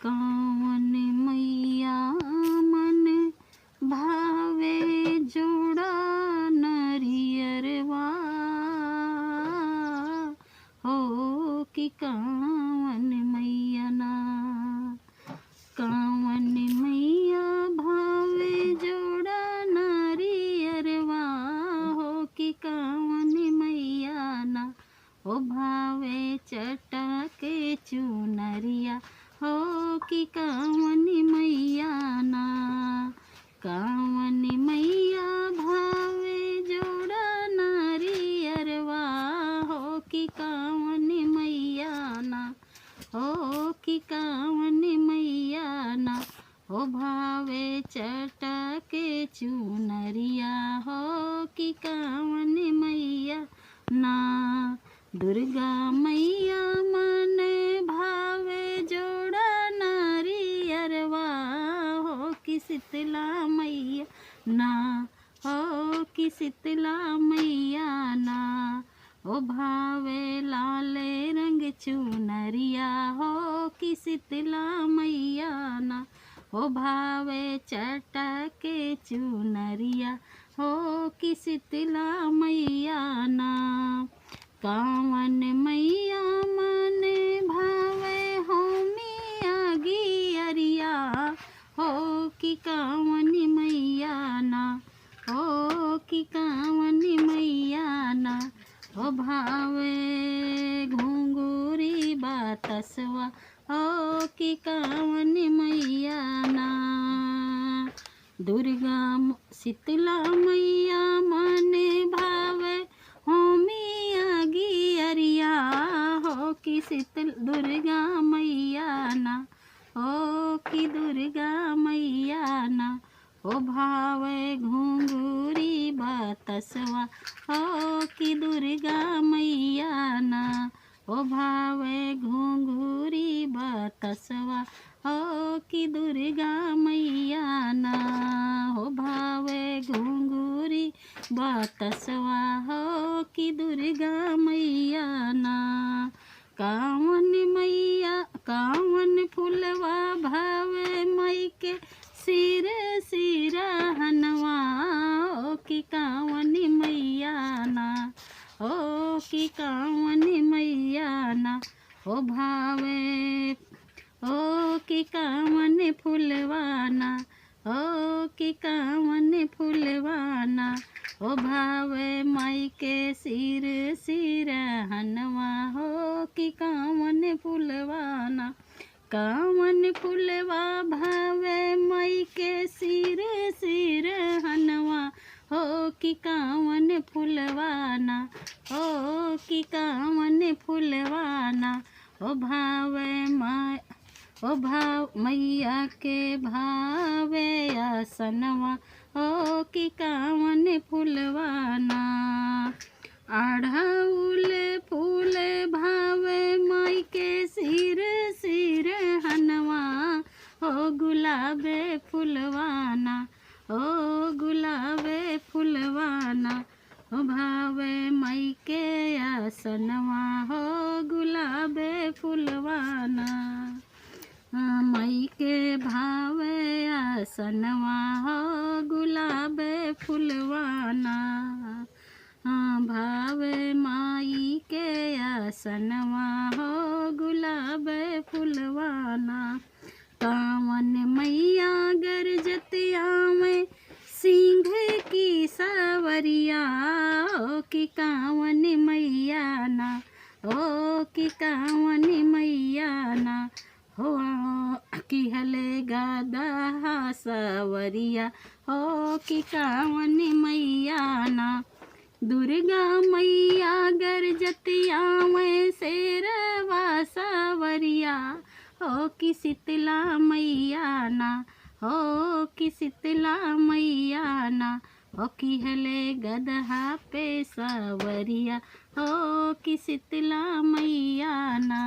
कावन मैया मन भावे जोड़ा नरियरवा हो कि कावन मैया ना। कावन मैया भावे जोड़ा नरियरवा हो कि कावन मैया ना। ओ भावे चटके चुनरिया हो कि कावन मैया ना। कावन मैया भावे जोड़ा नारियरवा हो कि कावन मैया ना। हो कि कावन मैया ना। हो भावे चटके चुनरिया हो कि कावन मैया ना। दुर्गा मैया मन भावे जोड़ा नारियरवा हो कि शीतला मैया ना। हो कि शीतला मैया ना। ओ भावे लाले रंग चुनरिया हो कि शीतला मैया ना। ओ भावे चटके चुनरिया हो कि शीतला मैया ना। कावन मैया मन भावे होमिया गियरिया हो कि कावन मैया ना। हो कि कावन मैया ना। हो भावे घुंघुरी बातसवा हो कि कावन मैया ना। दुर्गा शीतला मैया मन भावे होमिया गियरिया हो कि शीतल दुर्गा मैया ना। हो कि दुर्गा मैया ना। ओ भावे घुंघुरी बातसवा हो कि दुर्गा मैया ना। ओ भावे घुंघुरी बातसवा हो कि दुर्गा मैया ना। हो भावे घुंघुरी बातसवा हो कि दुर्गा मैया ना। कावन मैया कावन फुलवा भावे मई के सिर सिरहनवा हो कि कावन मैया ना। हो कि कावन मैया ना। हो भावे हो कि कावन फुलवाना हो कि कावन फुलवाना। हो भावे माई के सिर सिरहनवा हो कि कावन फुलवाना। कावन फुलवा भावे माई के सिर सिरहनवा हो कि कावन फुलवाना। हो कि कावन फुलवाना। ओ भावे माई ओ भाव मैया के भावे आसनवा हो कि कावन फुलवाना। अढ़उल फूल भावे माई के सिर सिरहनवा हो गुलाबे फुलवाना। हो गुलाबे फुलवाना। हो भावे माई के आसनवा हो गुलाबे फुलवाना। माई के भावे आसनवा हो गुलाबे फुलवाना। भावे माई के आसनवा हो गुलाबे फुलवाना। कावन मैया गरजतिया में सिंह की सवरिया हो कि कावन मैया ना। हो कि कावन मैया ना। हो कि हले गदहा सवरिया हो कि कावन मैया ना। दुर्गा मैया गरजतिया में शेरवा सवरिया हो कि शीतला मैया ना। हो कि शीतला मैया ना। हो कि हले गदहा पे सवरिया हो कि शीतला मैया ना।